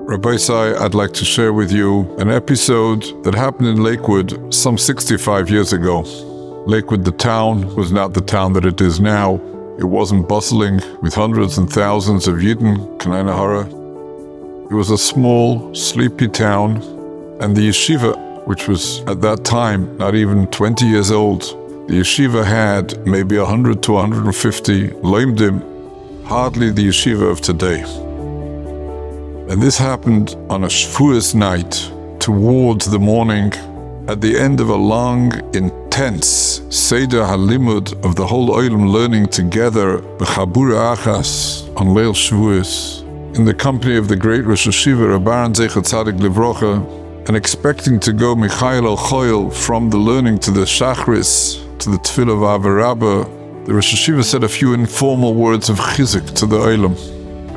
Rabbi, I'd like to share with you an episode that happened in Lakewood some 65 years ago. Lakewood, the town, was not the town that it is now. It wasn't bustling with hundreds and thousands of Yidden, Kanai Nahara. It was a small, sleepy town, and the yeshiva, which was at that time not even 20 years old, the yeshiva had maybe 100 to 150 loimdim, hardly the yeshiva of today. And this happened on a Shavuos night, towards the morning, at the end of a long, intense Seder HaLimud of the whole Olam learning together, B'chabura Achas, on Leil Shavuos, in the company of the great Rosh Hashiva, Rabbi Zecher Tzadik Livrocha, and expecting to go Michael al-Choyel from the learning to the Shachris, to the Tefillah V'Avarabba, the Rosh Hashiva said a few informal words of Chizuk to the Olam,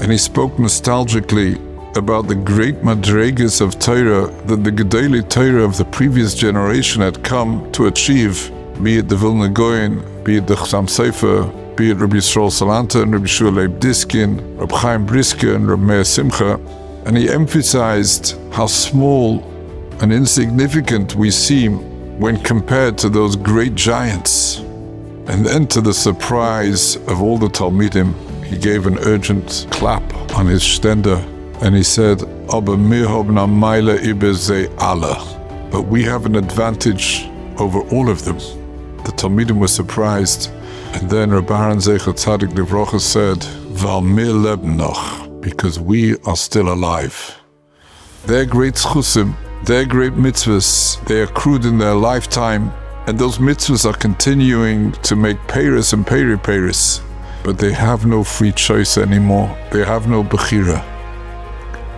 and he spoke nostalgically about the great madregas of Torah that the Gedolei Torah of the previous generation had come to achieve, be it the Vilna Gaon, be it the Chassam Sofer, be it Rabbi Yisrael Salanta and Rabbi Shua Leib Diskin, Rabbi Chaim Brisker and Rabbi Meir Simcha, and he emphasized how small and insignificant we seem when compared to those great giants. And then, to the surprise of all the Talmidim, he gave an urgent clap on his stender, and he said, Aber mir haben a Meile über sie alle. But we have an advantage over all of them. The Talmidim were surprised. And then Rabbi Zecher Tzadik Livrocha said, Weil mir leben noch, because we are still alive. Their great schusim, their great mitzvahs, they accrued in their lifetime, and those mitzvahs are continuing to make peiros and peri-peiros. But they have no free choice anymore. They have no bechira.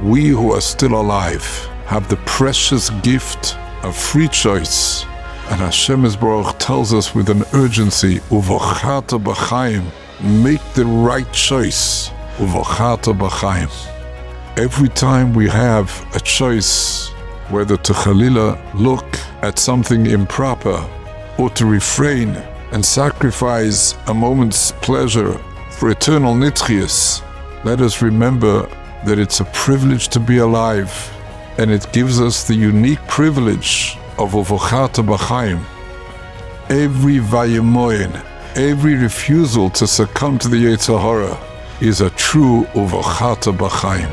We who are still alive have the precious gift of free choice. And Hashem Yisborach tells us with an urgency, Uvochata b'chaim, make the right choice. Uvochata b'chaim. Every time we have a choice, whether to chalila look at something improper, or to refrain and sacrifice a moment's pleasure for eternal nitzchias, let us remember that it's a privilege to be alive, and it gives us the unique privilege of Uvochata b'chaim. Every Vayimaen, every refusal to succumb to the Yetzer Hara is a true Uvochata b'chaim.